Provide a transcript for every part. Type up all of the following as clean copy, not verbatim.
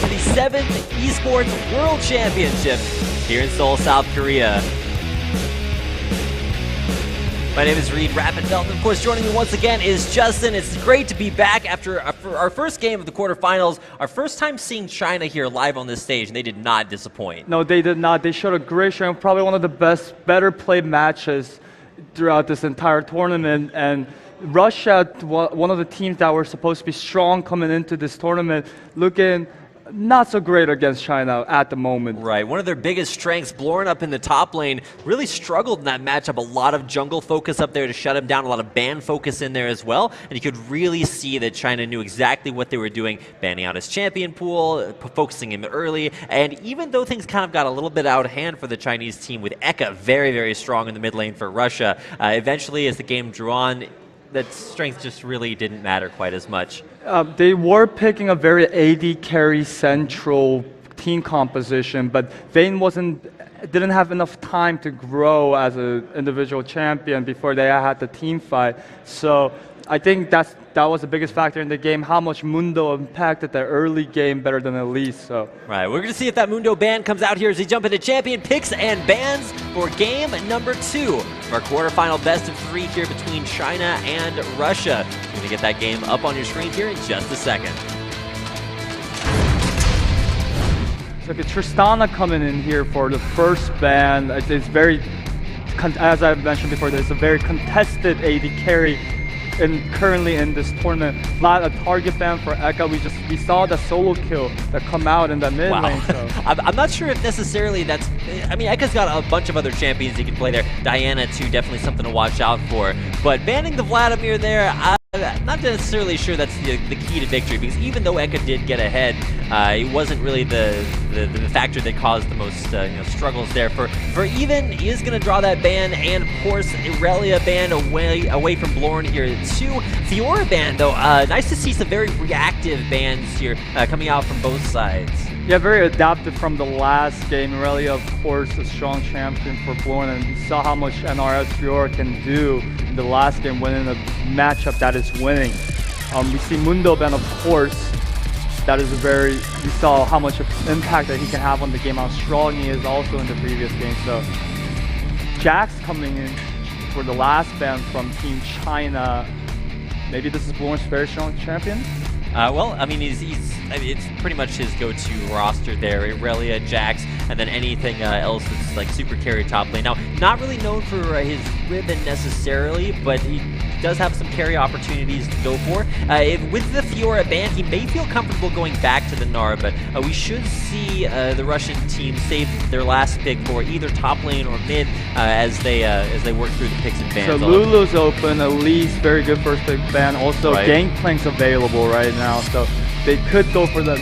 for the 7th Esports World Championship here in Seoul, South Korea. My name is Reed Rappenfeld, and of course joining me once again is Justin. It's great to be back after our first game of the quarterfinals, our first time seeing China here live on this stage, and they did not disappoint. No, they did not. They showed a great show, probably one of the better played matches throughout this entire tournament. And Russia, one of the teams that were supposed to be strong coming into this tournament, looking not so great against China at the moment. Right, one of their biggest strengths, Blorn up in the top lane, really struggled in that matchup. A lot of jungle focus up there to shut him down, a lot of ban focus in there as well, and you could really see that China knew exactly what they were doing, banning out his champion pool, focusing him early, and even though things kind of got a little bit out of hand for the Chinese team with Eka very, very strong in the mid lane for Russia, eventually as the game drew on, that strength just really didn't matter quite as much. They were picking a very AD carry central team composition, but Vayne didn't have enough time to grow as an individual champion before they had the team fight. So I think that was the biggest factor in the game, how much Mundo impacted the early game better than Elise. So. Right, we're going to see if that Mundo ban comes out here as he jump into champion picks and bans for game number 2 of our quarterfinal best of 3 here between China and Russia. We're going to get that game up on your screen here in just a second. So Tristana coming in here for the first ban. It's very, as I mentioned before, there's a very contested AD carry. And currently in this tournament, not a target ban for Eka. We saw the solo kill that come out in the mid lane. So. I'm not sure if necessarily that's. I mean, Eka's got a bunch of other champions he can play there. Diana too, definitely something to watch out for. But banning the Vladimir there, I'm not necessarily sure that's the key to victory, because even though Eka did get ahead, it wasn't really the factor that caused the most struggles there. For Even, he is going to draw that ban, and of course Irelia ban away from Blorn here too. Fiora ban though, nice to see some very reactive bans here coming out from both sides. Yeah, very adaptive from the last game. Irelia, of course, a strong champion for Blorn, and we saw how much NRS Fiora can do in the last game, winning a matchup that is winning. We see Mundo ban, of course, that is we saw how much impact that he can have on the game, how strong he is also in the previous game. So Jax coming in for the last ban from Team China. Maybe this is Blorn's very strong champion? Well, I mean, it's pretty much his go-to roster there. Irelia, Jax, and then anything else that's like super carry top lane. Now, not really known for his ribbon necessarily, but he does have some carry opportunities to go for. With the Fiora ban, he may feel comfortable going back to the Gnar, but we should see the Russian team save their last pick for either top lane or mid as they work through the picks and bans. So Lulu's open, Elise, very good first pick ban. Also, right. Gangplank's available right now, so they could go for the.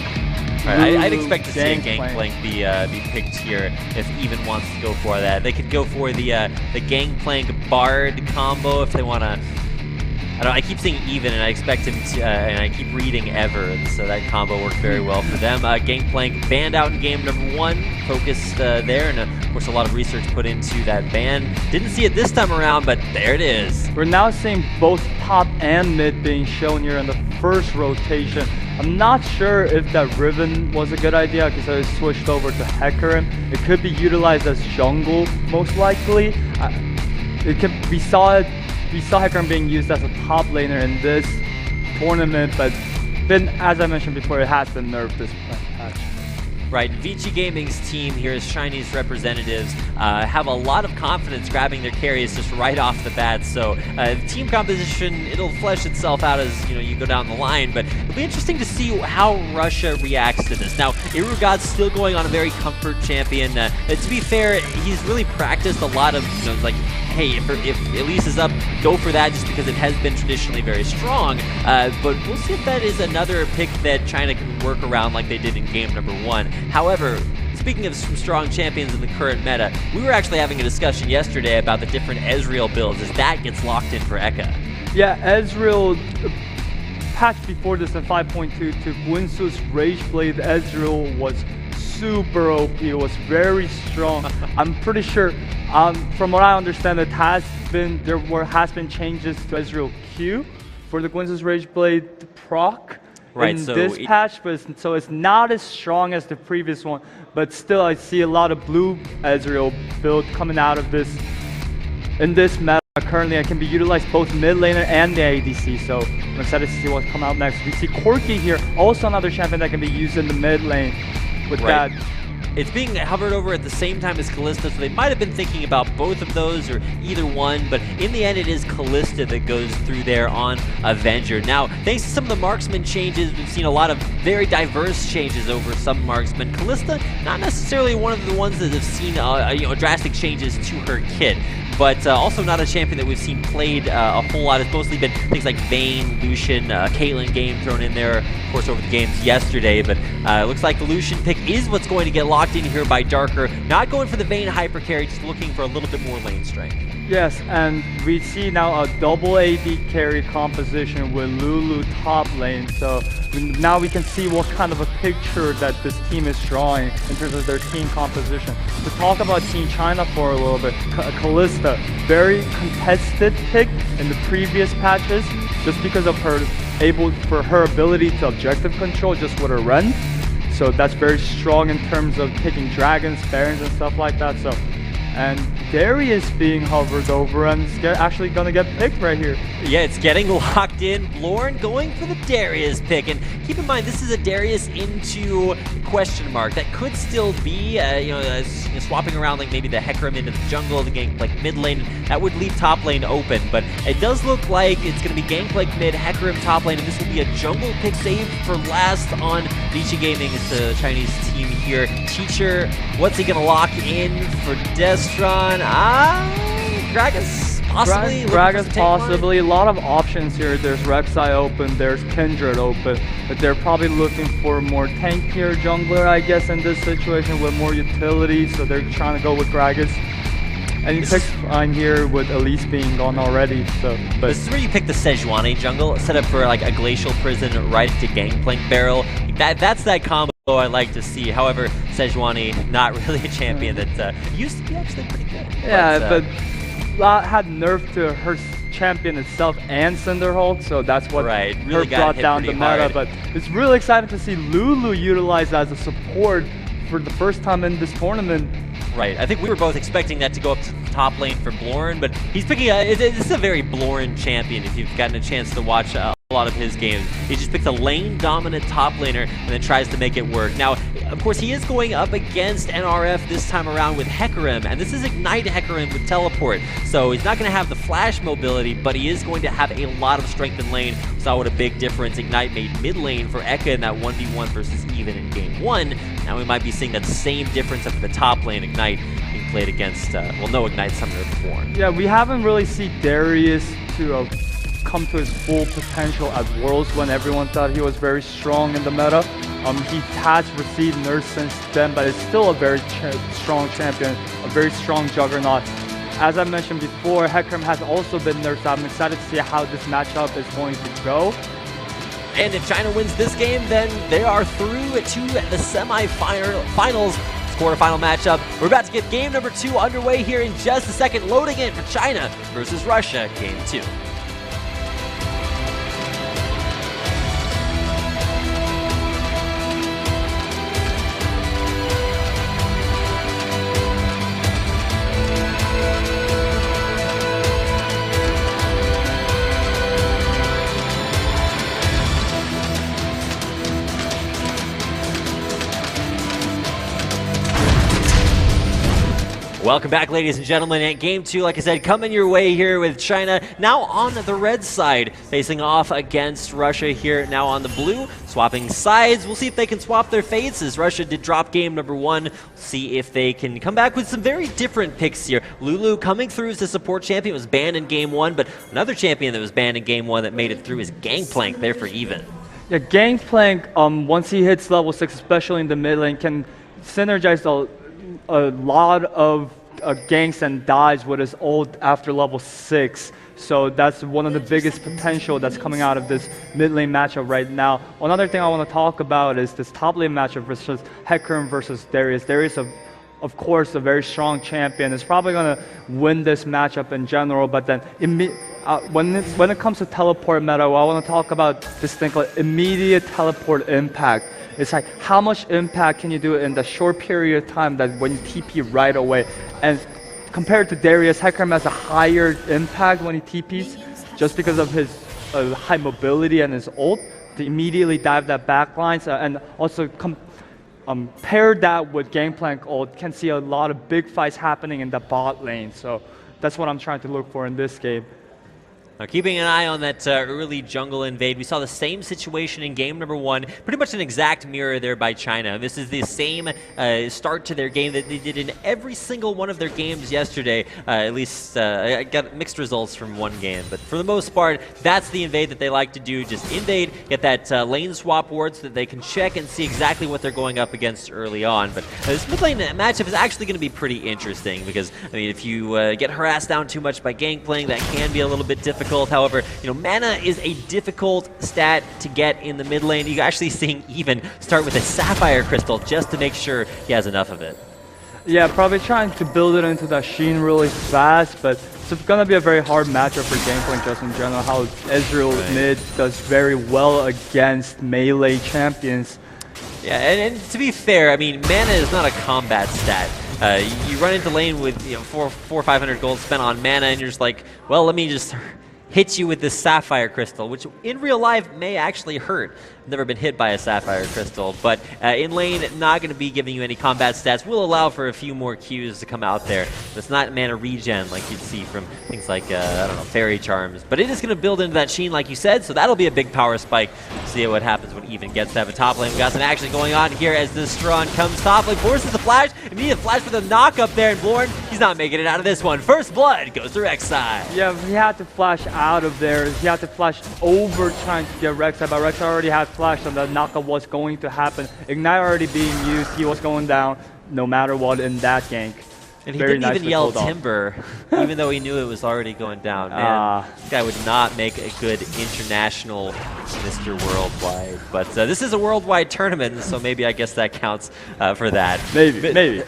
Right, I'd expect to see a Gangplank be picked here if Even wants to go for that. They could go for the Gangplank Bard combo if they want to. I keep saying Even, and I expect him to, and I keep reading Ever, and so that combo worked very well for them. Gangplank banned out in game number 1, focused there, and of course a lot of research put into that ban. Didn't see it this time around, but there it is. We're now seeing both top and mid being shown here in the first rotation. I'm not sure if that Riven was a good idea because I switched over to Hecarim. It could be utilized as jungle, most likely. We saw Hecarim being used as a top laner in this tournament, but then, as I mentioned before, it has been nerfed this patch. Right, Vici Gaming's team here as Chinese representatives have a lot of confidence grabbing their carries just right off the bat. So team composition, it'll flesh itself out as you go down the line, but it'll be interesting to see how Russia reacts to this. Now, Irugod's still going on a very comfort champion. To be fair, he's really practiced a lot of like, hey, if Elise is up, go for that just because it has been traditionally very strong. But we'll see if that is another pick that China can work around like they did in game number 1. However, speaking of some strong champions in the current meta, we were actually having a discussion yesterday about the different Ezreal builds as that gets locked in for Eka. Yeah, Ezreal, patch before this in 5.2 to Guinsoo's Rageblade, Ezreal was super OP, it was very strong. I'm pretty sure, from what I understand, there has been changes to Ezreal Q for the Guinsoo's Rageblade proc. Right, in so this patch, but so it's not as strong as the previous one. But still, I see a lot of blue Ezreal build coming out of this. In this meta, currently, it can be utilized both mid laner and the ADC. So I'm excited to see what's come out next. We see Corki here, also another champion that can be used in the mid lane with that. It's being hovered over at the same time as Kalista, so they might have been thinking about both of those or either one, but in the end it is Kalista that goes through there on Avenger. Now, thanks to some of the marksman changes, we've seen a lot of very diverse changes over some marksmen. Kalista, not necessarily one of the ones that have seen drastic changes to her kit, but also not a champion that we've seen played a whole lot. It's mostly been things like Vayne, Lucian, Caitlyn game thrown in there, of course, over the games yesterday, but it looks like the Lucian pick is what's going to get locked in here by Darker. Not going for the Vayne hyper carry, just looking for a little bit more lane strength. Yes, and we see now a double AD carry composition with Lulu top lane. So now we can see what kind of a picture that this team is drawing in terms of their team composition. To talk about Team China for a little bit, Kalista, very contested pick in the previous patches, just because of her ability to objective control just with her Ren. So that's very strong in terms of picking dragons, barons, and stuff like that. So, and Darius being hovered over and it's actually going to get picked right here. Yeah, it's getting locked in. Blorn going for the Darius pick. And keep in mind, this is a Darius into question mark. That could still be, swapping around like maybe the Hecarim into the jungle, the Gangplank mid lane. That would leave top lane open. But it does look like it's going to be Gangplank mid, Hecarim top lane. And this will be a jungle pick saved for last on Vici Gaming. It's the Chinese team here. Teacher, what's he going to lock in for Destron? Gragas possibly? Gragas possibly. A lot of options here. There's Rek'Sai open, there's Kindred open, but they're probably looking for more tankier jungler, I guess, in this situation with more utility, so they're trying to go with Gragas. And you picked fine here with Elise being gone already. So, but this is where you pick the Sejuani jungle, set up for like a Glacial Prison right to Gangplank Barrel. That's that combo I like to see. However, Sejuani, not really a champion that used to be actually pretty good. Yeah, but had nerfed to her champion itself and Cinderhold, so that's what really brought down the meta. Hard. But it's really exciting to see Lulu utilized as a support for the first time in this tournament. Right, I think we were both expecting that to go up to the top lane for Blorn, but he's picking this is a very Blorn champion if you've gotten a chance to watch a lot of his games. He just picks a lane-dominant top laner and then tries to make it work. Now, of course, he is going up against NRF this time around with Hecarim, and this is Ignite Hecarim with Teleport, so he's not going to have the flash mobility, but he is going to have a lot of strength in lane. Saw what a big difference Ignite made mid lane for Ekka in that 1v1 versus even in game 1. Now we might be seeing that same difference up at the top lane, Ignite being played against, no Ignite Summoner before. Yeah, we haven't really seen Darius to come to his full potential at Worlds when everyone thought he was very strong in the meta. He has received nerfs since then, but it's still a very strong champion, a very strong juggernaut. As I mentioned before, Hecarim has also been nerfed. I'm excited to see how this matchup is going to go. And if China wins this game, then they are through to the semi-finals. Quarterfinal matchup. We're about to get game number 2 underway here in just a second, loading in for China versus Russia, game 2. Welcome back, ladies and gentlemen, at Game 2, like I said, coming your way here with China, now on the red side, facing off against Russia here, now on the blue, swapping sides. We'll see if they can swap their fates, as Russia did drop game number 1. See if they can come back with some very different picks here. Lulu coming through as the support champion, was banned in game 1, but another champion that was banned in game 1 that made it through is Gangplank, there for even. Yeah, Gangplank, once he hits level 6, especially in the mid lane, can synergize a lot of ganks and dives with his ult after level 6. So that's one of the biggest potential that's coming out of this mid lane matchup right now. Another thing I want to talk about is this top lane matchup versus Hecarim versus Darius. Darius, of course, a very strong champion, is probably going to win this matchup in general, but then when it comes to teleport meta, I want to talk about this thing called immediate teleport impact. It's like how much impact can you do in the short period of time that when you TP right away. And compared to Darius, Hecarim has a higher impact when he TPs just because of his high mobility and his ult to immediately dive that backlines and also pair that with Gangplank ult, can see a lot of big fights happening in the bot lane. So that's what I'm trying to look for in this game. Now, keeping an eye on that early jungle invade, we saw the same situation in game number 1, pretty much an exact mirror there by China. This is the same start to their game that they did in every single one of their games yesterday. At least I got mixed results from one game, but for the most part, that's the invade that they like to do. Just invade, get that lane swap ward so that they can check and see exactly what they're going up against early on. But this mid lane matchup is actually going to be pretty interesting because, I mean, if you get harassed down too much by Gangplank, that can be a little bit difficult. However, mana is a difficult stat to get in the mid lane. You're actually seeing even start with a Sapphire Crystal just to make sure he has enough of it. Yeah, probably trying to build it into that Sheen really fast, but it's going to be a very hard matchup for Gangplank just in general, how Ezreal mid does very well against melee champions. Yeah, and to be fair, I mean, mana is not a combat stat. You run into lane with 400 or 500 gold spent on mana, and you're just like, well, let me just hit you with this Sapphire Crystal, which in real life may actually hurt. Never been hit by a Sapphire Crystal, but in lane, not going to be giving you any combat stats. Will allow for a few more Qs to come out there. But it's not mana regen like you'd see from things like, I don't know, Fairy Charms. But it is going to build into that Sheen, like you said, so that'll be a big power spike. See what happens when Even gets to have a top lane. We got some action going on here as this Strahd comes top lane, forces the flash, immediate flash for the knock up there, and Blorn, he's not making it out of this one. First blood goes to Rek'Sai. Yeah, he had to flash out of there. He had to flash over trying to get Rek'Sai, but Rek'Sai already had flash, and the knockup was going to happen. Ignite already being used, he was going down no matter what in that gank. And he didn't even yell Timber, even though he knew it was already going down. Man, this guy would not make a good international Mr. Worldwide. But this is a worldwide tournament, so maybe I guess that counts for that. Maybe.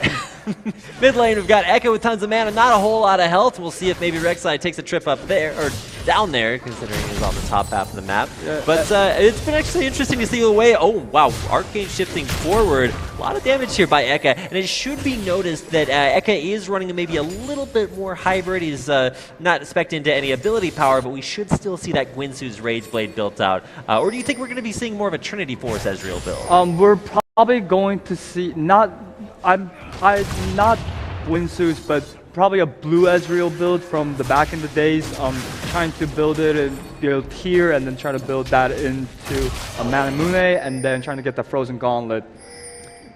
Mid lane, we've got Echo with tons of mana, not a whole lot of health. We'll see if maybe Rek'Sai takes a trip up there, or down there, considering he's on the top half of the map. Yeah, but it's been actually interesting to see the way, oh wow, Arcane shifting forward. A lot of damage here by Eka, and it should be noticed that Eka is running maybe a little bit more hybrid. He's not spec'd into any ability power, but we should still see that Gwynsu's Rage Blade built out. Or do you think we're going to be seeing more of a Trinity Force Ezreal build? We're probably going to see, I'm not Gwynsu's, but probably a blue Ezreal build from the back in the days. Trying to build it in build here and then try to build that into a Manamune and then trying to get the Frozen Gauntlet.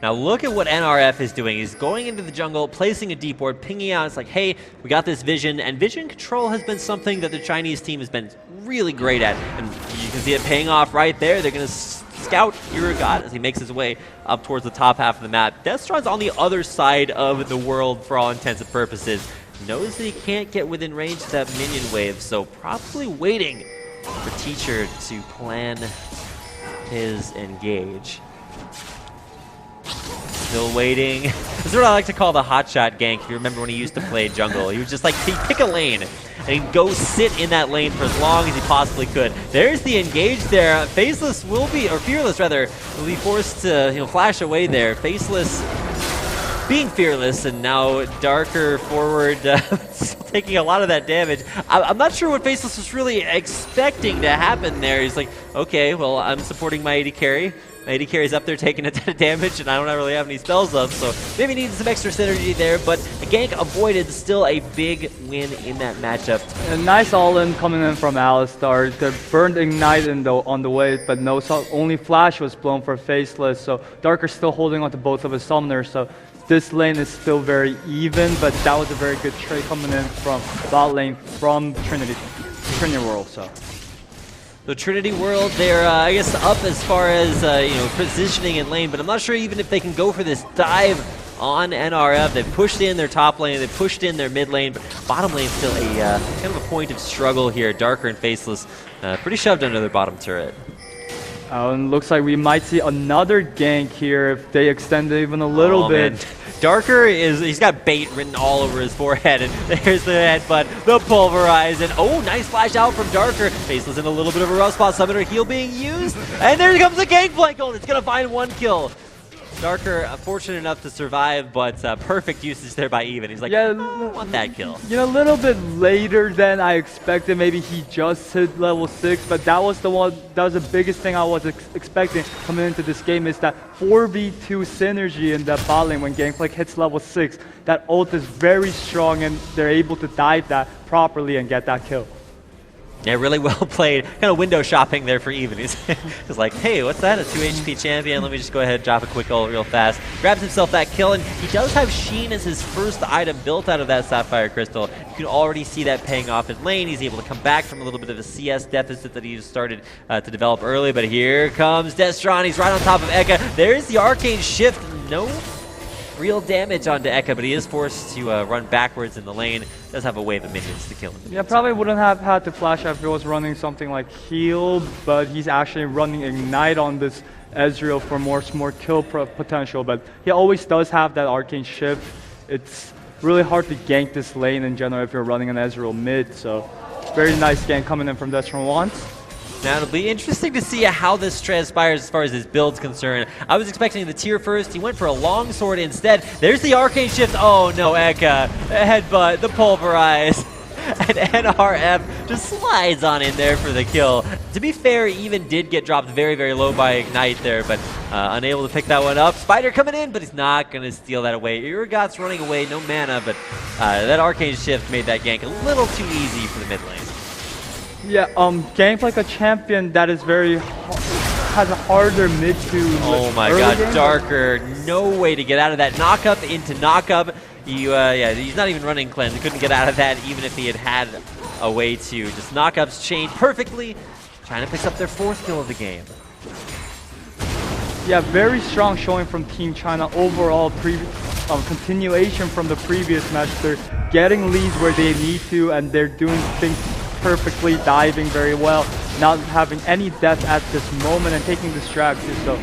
Now look at what NRF is doing. He's going into the jungle, placing a deep ward, pinging out. It's like, hey, we got this vision, and vision control has been something that the Chinese team has been really great at, and you can see it paying off right there. They're going to scout Urigat as he makes his way up towards the top half of the map. Deathstron's on the other side of the world for all intents and purposes. Knows that he can't get within range of that minion wave, so probably waiting for Teacher to plan his engage. Still waiting. This is what I like to call the hotshot gank. If you remember when he used to play jungle, he was just like, he'd pick a lane and he'd go sit in that lane for as long as he possibly could. There's the engage there. Faceless will be, or Fearless rather, will be forced to flash away there. Faceless being fearless, and now Darker forward, taking a lot of that damage. I'm not sure what Faceless was really expecting to happen there. He's like, okay, well, I'm supporting my AD carry. My AD carry's up there taking a ton of damage, and I don't really have any spells up, so maybe needed some extra synergy there, but a gank avoided, still a big win in that matchup. A nice all-in coming in from Alistar. The burned Ignite on the way, but no, only Flash was blown for Faceless, so Darker still holding on to both of his summoners, so this lane is still very even, but that was a very good trade coming in from bot lane from TrinityWorld. So TrinityWorld, they're, I guess, up as far as, positioning in lane, but I'm not sure even if they can go for this dive on NRF. They've pushed in their top lane, they've pushed in their mid lane, but bottom lane still a kind of a point of struggle here. Darker and Faceless pretty shoved under their bottom turret. And looks like we might see another gank here if they extend it even a little bit. Man. Darker he's got bait written all over his forehead, and there's the headbutt, the pulverize, and oh, nice flash out from Darker. Faceless in a little bit of a rough spot, Summoner heal being used, and there comes the Gangplank ult. It's gonna find 1 kill. Darker, fortunate enough to survive, but perfect usage there by Even. He's like, yeah, I want that kill. You know, a little bit later than I expected. Maybe he just hit level 6, but that was the biggest thing I was expecting coming into this game, is that 4v2 synergy in that bot lane when Gangplank hits level 6. That ult is very strong, and they're able to dive that properly and get that kill. Yeah, really well played. Kind of window shopping there for Even. He's like, hey, what's that? A 2 HP champion? Let me just go ahead and drop a quick ult real fast. Grabs himself that kill, and he does have Sheen as his first item built out of that Sapphire Crystal. You can already see that paying off in lane. He's able to come back from a little bit of a CS deficit that he started to develop early, but here comes Destron. He's right on top of Eka. There's the Arcane Shift. No real damage onto Eka, but he is forced to run backwards in the lane. Does have a wave of minions to kill him. Yeah, probably wouldn't have had to flash out if he was running something like heal, but he's actually running Ignite on this Ezreal for more kill potential, but he always does have that Arcane Shift. It's really hard to gank this lane in general if you're running an Ezreal mid, so very nice gank coming in from Destron once. Now, it'll be interesting to see how this transpires as far as his build's concerned. I was expecting the tier first. He went for a long sword instead. There's the Arcane Shift. Oh, no, Eka. Headbutt, the Pulverize. And NRF just slides on in there for the kill. To be fair, Even did get dropped very, very low by Ignite there, but unable to pick that one up. Spider coming in, but he's not going to steal that away. Urgot's running away, no mana, but that Arcane Shift made that gank a little too easy for the mid lane. Yeah, Gangplank a champion that is has a harder mid to oh my god, Darker, no way to get out of that. Knockup into knockup. Yeah, he's not even running cleanse. He couldn't get out of that even if he had a way to. Just knockups chain perfectly. China picks up their 4th kill of the game. Yeah, very strong showing from Team China overall. Continuation from the previous match. They're getting leads where they need to, and they're doing things perfectly, diving very well, not having any death at this moment, and taking the strategy. So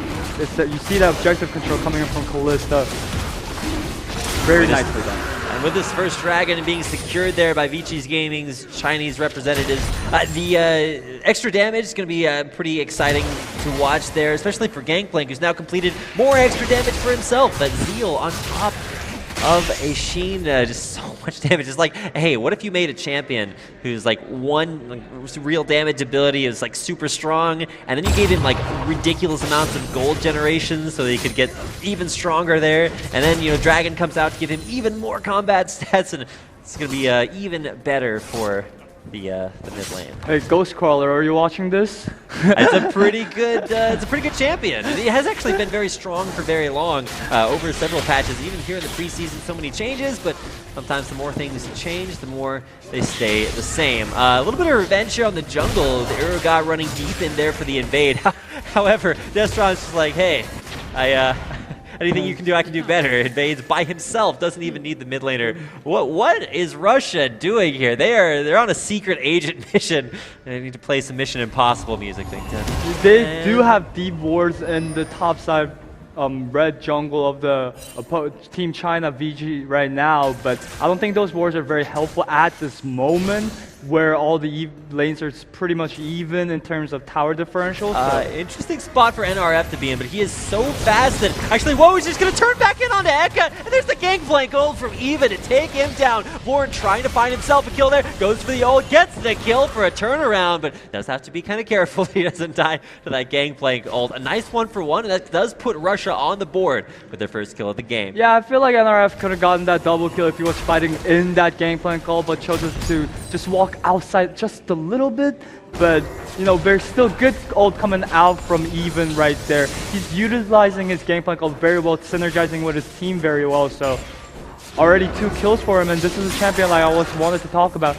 you see that objective control coming in from Kalista. Very nicely done. And with this first dragon being secured there by Vici Gaming's Chinese representatives, the extra damage is going to be pretty exciting to watch there, especially for Gangplank, who's now completed more extra damage for himself. That Zeal on top of a Sheen, just so much damage. It's like, hey, what if you made a champion who's like one real damage ability is like super strong, and then you gave him like ridiculous amounts of gold generation so that he could get even stronger there, and then, you know, Dragon comes out to give him even more combat stats, and it's gonna be even better for the mid lane. Hey, Ghost Crawler, are you watching this? It's a pretty good champion. He has actually been very strong for very long over several patches. Even here in the preseason, so many changes, but sometimes the more things change, the more they stay the same. A little bit of revenge here on the jungle. The Urgot running deep in there for the invade. However, Destron's just like, hey, anything you can do, I can do better. Invades by himself, doesn't even need the mid laner. What is Russia doing here? They're on a secret agent mission. They need to play some Mission Impossible music. They do have deep wards in the top side red jungle of the Team China VG right now, but I don't think those wards are very helpful at this moment, where all the lanes are pretty much even in terms of tower differential. Interesting spot for NRF to be in, but he is so fast that actually, whoa, he's just going to turn back in onto Eka, and there's the Gangplank ult from Even to take him down. Born trying to find himself a kill there, goes for the ult, gets the kill for a turnaround, but does have to be kind of careful he doesn't die to that Gangplank ult. A nice 1-for-1, and that does put Russia on the board with their first kill of the game. Yeah, I feel like NRF could have gotten that double kill if he was fighting in that Gangplank ult, but chose to just walk outside just a little bit. But, you know, there's still good ult coming out from Even right there. He's utilizing his Gangplank ult very well, synergizing with his team very well, so already 2 kills for him, and this is a champion like I always wanted to talk about.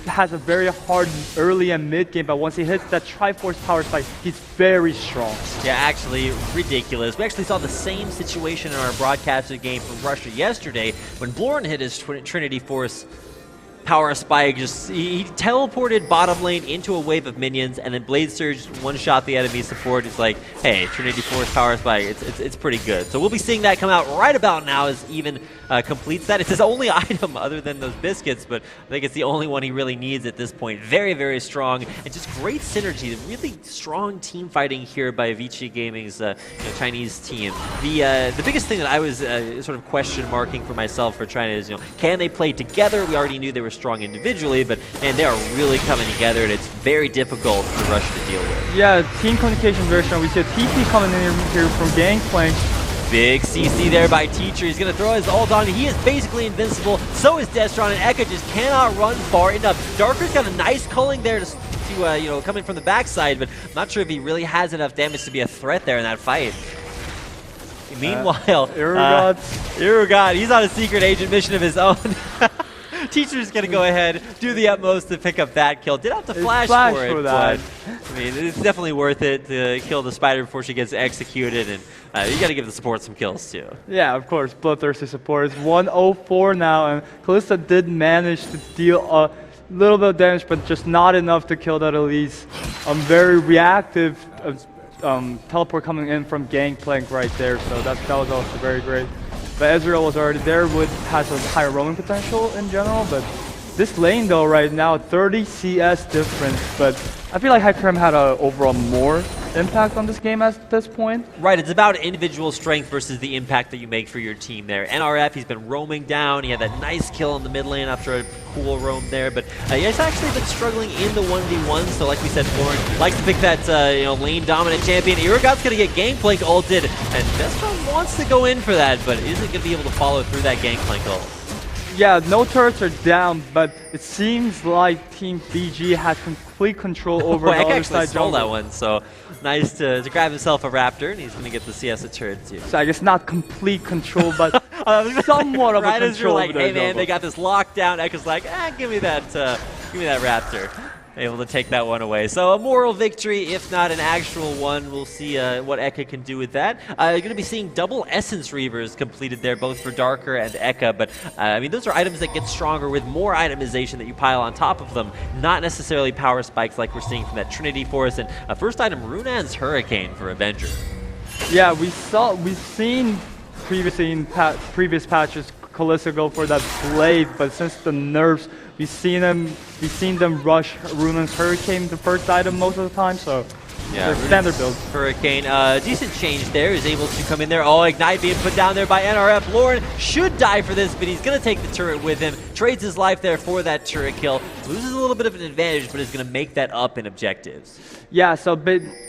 Has a very hard early and mid game, but once he hits that Triforce power spike, he's very strong. Yeah, actually, ridiculous. We actually saw the same situation in our broadcasted game from Russia yesterday when Blorn hit his Trinity Force Power Spike he teleported bottom lane into a wave of minions, and then Blade Surge one-shot the enemy support. It's like, hey, Trinity Force Power Spike, it's pretty good. So we'll be seeing that come out right about now as Even completes that. It's his only item other than those biscuits, but I think it's the only one he really needs at this point. Very, very strong, and just great synergy. Really strong team fighting here by Vici Gaming's Chinese team. The biggest thing that I was sort of question marking for myself for China is, can they play together? We already knew they were strong individually, but man, they are really coming together, and it's very difficult for Rush to deal with. Yeah, team communication is very strong. We see a TP coming in here from Gangplank. Big CC there by Teacher. He's going to throw his ult on. He is basically invincible. So is Destron, and Eka just cannot run far enough. Darker's got a nice culling there to coming from the backside, but I'm not sure if he really has enough damage to be a threat there in that fight. Meanwhile, Irugat, he's on a secret agent mission of his own. Teacher's going to go ahead, do the utmost to pick up that kill. Did have to flash for it, but I mean, it's definitely worth it to kill the spider before she gets executed, and you got to give the support some kills too. Yeah, of course, bloodthirsty support. It's 104 now, and Kalista did manage to deal a little bit of damage, but just not enough to kill that Elise. Very reactive teleport coming in from Gangplank right there, so that was also very great. But Ezreal was already there, has a higher roaming potential in general, but this lane though right now, 30 CS difference, but I feel like Hyperm had a overall more impact on this game at this point. Right, it's about individual strength versus the impact that you make for your team there. NRF, he's been roaming down. He had that nice kill in the mid lane after a cool roam there, but he's actually been struggling in the 1v1s. So like we said, Florin likes to pick that lane dominant champion. Irugat's going to get Gangplank ulted, and Destron wants to go in for that, but isn't going to be able to follow through that Gangplank ult. Yeah, no turrets are down, but it seems like Team BG has complete control over the other side stole that one, so nice to grab himself a Raptor, and he's going to get the CS a turret too. So I guess not complete control, but somewhat of a control. Right as you're like, hey man, they got this locked down, Ekka's like, give me that Raptor. Able to take that one away. So a moral victory, if not an actual one. We'll see what Ekka can do with that. You're going to be seeing double Essence Reavers completed there, both for Darker and Ekka. But I mean, those are items that get stronger with more itemization that you pile on top of them, not necessarily power spikes like we're seeing from that Trinity Force. And first item, Runan's Hurricane for Avenger. Yeah, we've seen previously in previous patches Kalista go for that blade, but since the nerfs, we've seen them rush Runan's Hurricane, the first item most of the time, so yeah, standard build. Hurricane, decent change there, is able to come in there. Oh, Ignite being put down there by NRF. Lauren should die for this, but he's going to take the turret with him, trades his life there for that turret kill, loses a little bit of an advantage, but is going to make that up in objectives. Yeah, so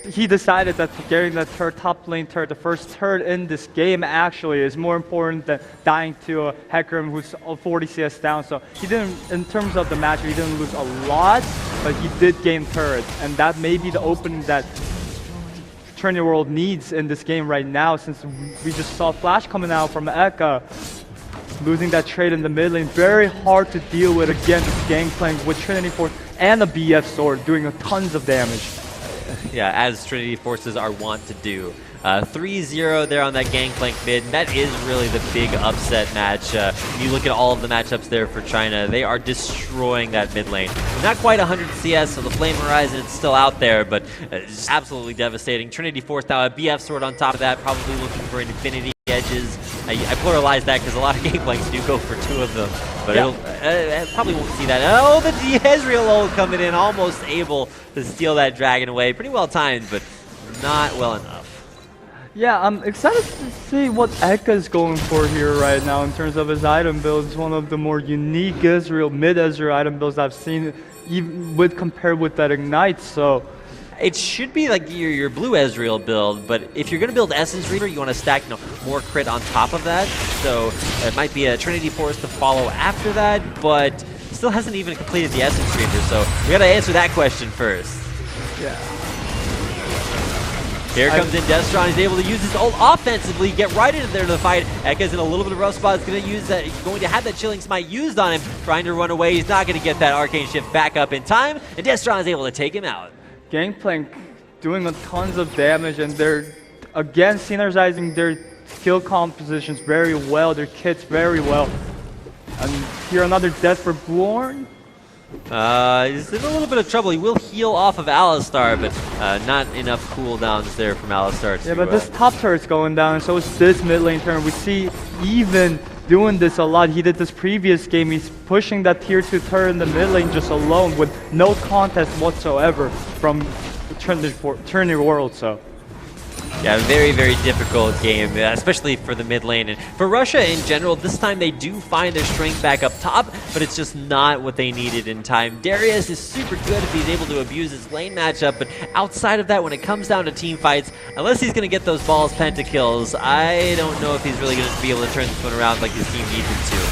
he decided that getting that top lane turret, the first turret in this game actually, is more important than dying to a Hecarim who's 40 CS down. So he didn't, in terms of the match, he didn't lose a lot, but he did gain turrets, and that may be the opening that TrinityWorld needs in this game right now, since we just saw Flash coming out from Ekka. Losing that trade in the mid lane, very hard to deal with against Gangplank with Trinity Force and a BF sword doing tons of damage. Yeah, as Trinity Forces are wont to do. 3-0 there on that Gangplank mid. That is really the big upset match. You look at all of the matchups there for China, they are destroying that mid lane. Not quite 100 CS, so the Flame Horizon is still out there, but it's absolutely devastating. Trinity Force now a BF sword on top of that, probably looking for Infinity Edges. I pluralize that because a lot of Gangplanks do go for 2 of them, but it probably won't see that. Oh, the Ezreal ult coming in, almost able to steal that dragon away. Pretty well timed, but not well enough. Yeah, I'm excited to see what Ekka is going for here right now in terms of his item build. It's one of the more unique Ezreal, mid-Ezreal item builds I've seen, even compared with that Ignite, so. It should be like your blue Ezreal build, but if you're going to build Essence Reaver, you want to stack more crit on top of that. So it might be a Trinity Force to follow after that, but still hasn't even completed the Essence Reaver, so we got to answer that question first. Yeah. Here comes in Destron. He's able to use his ult offensively, get right into there to the fight. Ekka's in a little bit of rough spot. He's going to use that. He's going to have that Chilling Smite used on him, trying to run away. He's not going to get that Arcane Shift back up in time, and Destron is able to take him out. Gangplank doing tons of damage, and they're again synergizing their skill compositions very well, their kits very well. And here another death for Bjorn. He's in a little bit of trouble. He will heal off of Alistar, but not enough cooldowns there from Alistar to... Yeah, but this top turret's going down, and so is this mid lane turn. We see even doing this a lot. He did this previous game. He's pushing that tier 2 turret in the mid lane just alone with no contest whatsoever from TrinityWorld, so... Yeah, very, very difficult game, especially for the mid lane. And for Russia in general, this time they do find their strength back up top, but it's just not what they needed in time. Darius is super good if he's able to abuse his lane matchup, but outside of that, when it comes down to team fights, unless he's going to get those balls pentakills, I don't know if he's really going to be able to turn this one around like his team needs him to.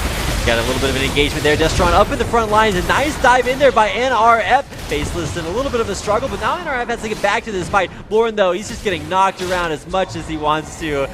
Got a little bit of an engagement there. Destron up in the front lines. A nice dive in there by NRF. Faceless in a little bit of a struggle, but now NRF has to get back to this fight. Lauren, though, he's just getting knocked around as much as he wants to.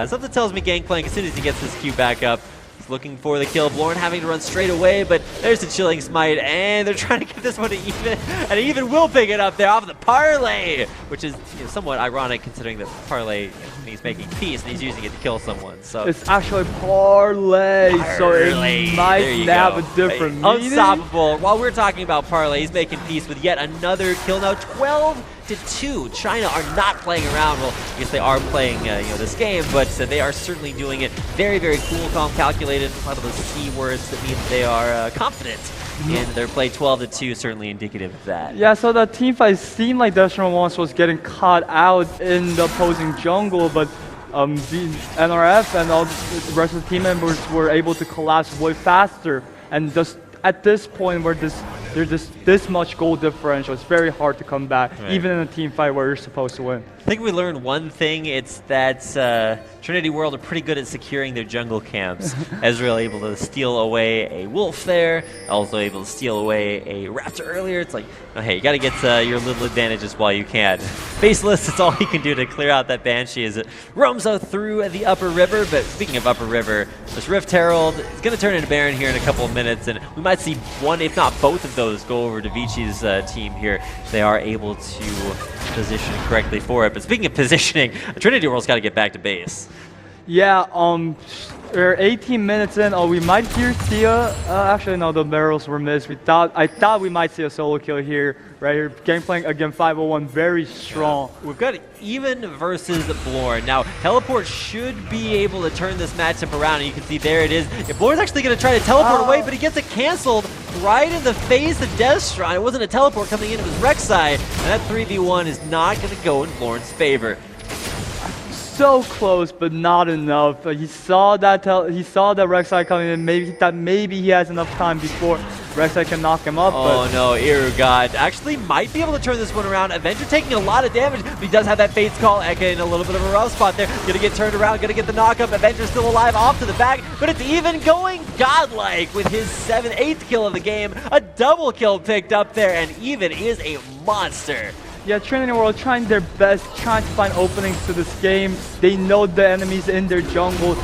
Something tells me Gangplank, as soon as he gets his Q back up, he's looking for the kill. Lauren having to run straight away, but there's the Chilling Smite, and they're trying to get this one to Even, and Even will pick it up there off the Parlay, which is somewhat ironic considering that Parlay, he's making peace and he's using it to kill someone. So it's actually Parlay, so it might have a different meaning. Unstoppable. While we're talking about Parlay, he's making peace with yet another kill now. 12-2. China are not playing around. Well, I guess they are playing this game, but they are certainly doing it very, very cool, calm, calculated. A lot of those C words that mean they are confident in their play. 12-2, certainly indicative of that. Yeah, so the team fight seemed like Destron once was getting caught out in the opposing jungle, but the NRF and all the rest of the team members were able to collapse way faster. And just at this point where there's this much goal differential, it's very hard to come back, even in a team fight where you're supposed to win. I think we learned one thing. It's that TrinityWorld are pretty good at securing their jungle camps. Ezreal able to steal away a wolf there, also able to steal away a raptor earlier. It's like, oh, hey, you got to get your little advantages while you can. Faceless, it's all he can do to clear out that Banshee as it roams out through the upper river. But speaking of upper river, this Rift Herald is going to turn into Baron here in a couple of minutes, and we might see one, if not both of those, go over to Vici's team here. They are able to position correctly for it. But speaking of positioning, TrinityWorld's got to get back to base. Yeah, we're 18 minutes in. Oh, we might hear Sia. Actually, no, the barrels were missed. I thought we might see a solo kill here, right here. Gangplank again, 501, very strong. We've got Even versus Blorn. Now, Teleport should be able to turn this matchup around, and you can see there it is. If Blorn's actually going to try to teleport away, but he gets it canceled right in the face of Destron. It wasn't a teleport coming in, it was Rek'Sai, and that 3v1 is not going to go in Blorn's favor. So close, but not enough. He saw that Rek'Sai coming in. Maybe he has enough time before Rek'Sai can knock him up. Oh no, Irugod actually might be able to turn this one around. Avenger taking a lot of damage, but he does have that Fate's Call. Eka in a little bit of a rough spot there. Gonna get turned around, gonna get the knockup. Avenger still alive, off to the back, but it's Even going godlike with his 8th kill of the game. A double kill picked up there, and Even is a monster. Yeah, TrinityWorld trying their best, trying to find openings to this game. They know the enemies in their jungle.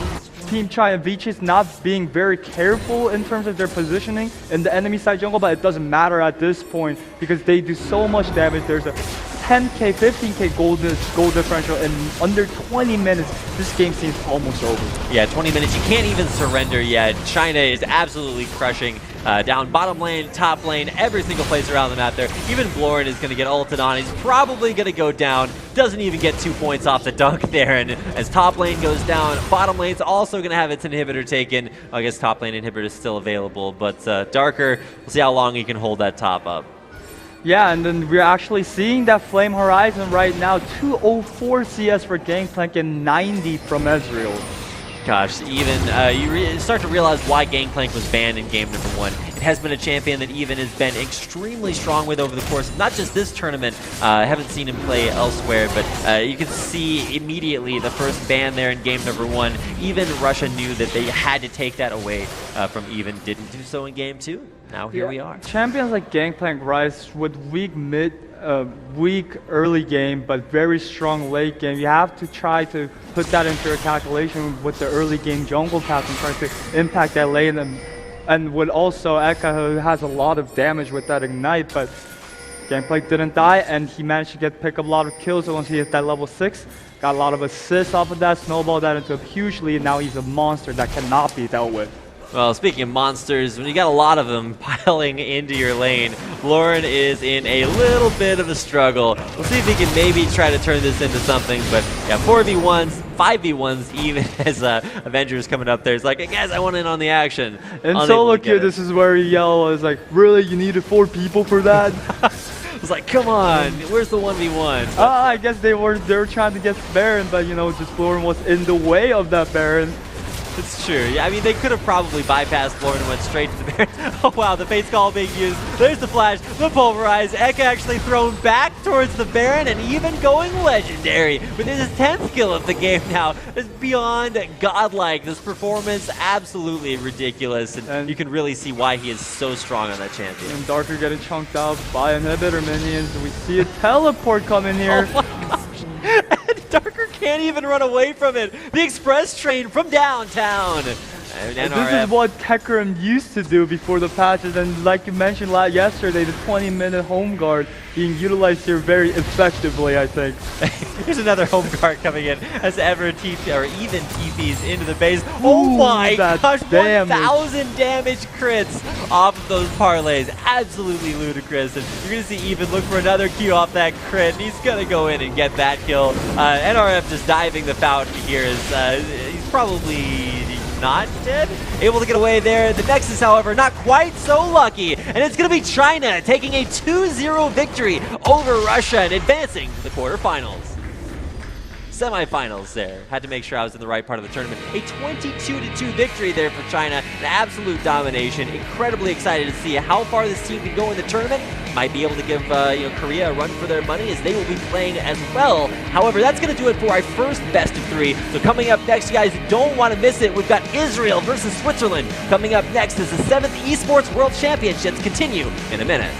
Team China Vici is not being very careful in terms of their positioning in the enemy side jungle, but it doesn't matter at this point because they do so much damage. There's a 10k, 15k gold differential in under 20 minutes. This game seems almost over. Yeah, 20 minutes. You can't even surrender yet. China is absolutely crushing down bottom lane, top lane, every single place around the map there. Even Blorn is going to get ulted on. He's probably going to go down. Doesn't even get 2 points off the dunk there. And as top lane goes down, bottom lane's also going to have its inhibitor taken. I guess top lane inhibitor is still available, but Darker, we'll see how long he can hold that top up. Yeah, and then we're actually seeing that Flame Horizon right now. 204 CS for Gangplank and 90 from Ezreal. Gosh, Even, you start to realize why Gangplank was banned in game number 1. It has been a champion that Even has been extremely strong with over the course of not just this tournament. I haven't seen him play elsewhere, but you can see immediately the first ban there in game number 1. Even Russia knew that they had to take that away from Even. Didn't do so in game 2. Now here we are. Champions like Gangplank rise with weak early game, but very strong late game. You have to try to put that into your calculation with the early game jungle path and try to impact that lane. And with also Eka, who has a lot of damage with that ignite, but Gangplank didn't die, and he managed to pick up a lot of kills once he hit that level 6. Got a lot of assists off of that, snowballed that into a huge lead. Now he's a monster that cannot be dealt with. Well, speaking of monsters, when you got a lot of them piling into your lane, Lauren is in a little bit of a struggle. We'll see if he can maybe try to turn this into something, but yeah, 4v1s, 5v1s, even as Avengers coming up there. It's like, hey guys, I want in on the action. And solo queue, this is where he yelled, is like, really, you needed 4 people for that? I was like, come on, where's the 1v1? I guess they were trying to get Baron, but you know, just Lauren was in the way of that Baron. It's true. Yeah, I mean, they could have probably bypassed Lauren and went straight to the Baron. Oh, wow, the Fate's Call being used. There's the flash, the pulverize. Eka actually thrown back towards the Baron and even going legendary with his 10th kill of the game now. It's beyond godlike. This performance, absolutely ridiculous. And you can really see why he is so strong on that champion. And Darker getting chunked out by inhibitor minions. We see a teleport coming here. Oh my gosh. Darker can't even run away from it. The express train from downtown. This is what Tekram used to do before the patches, and like you mentioned yesterday, the 20-minute home guard being utilized here very effectively, I think. Here's another home guard coming in as ever even TPs into the base. Oh my gosh, 1,000 damage crits off of those parlays. Absolutely ludicrous. And you're going to see Even look for another Q off that crit, and he's going to go in and get that kill. NRF just diving the fountain here is he's probably not dead. Able to get away there. The Nexus, however, not quite so lucky. And it's going to be China taking a 2-0 victory over Russia and advancing to the quarterfinals. Semifinals there. Had to make sure I was in the right part of the tournament. A 22-2 victory there for China. An absolute domination. Incredibly excited to see how far this team can go in the tournament. Might be able to give Korea a run for their money as they will be playing as well. However, that's going to do it for our first best of 3. So coming up next, you guys don't want to miss it. We've got Israel versus Switzerland. Coming up next is the 7th Esports World Championships. Continue in a minute.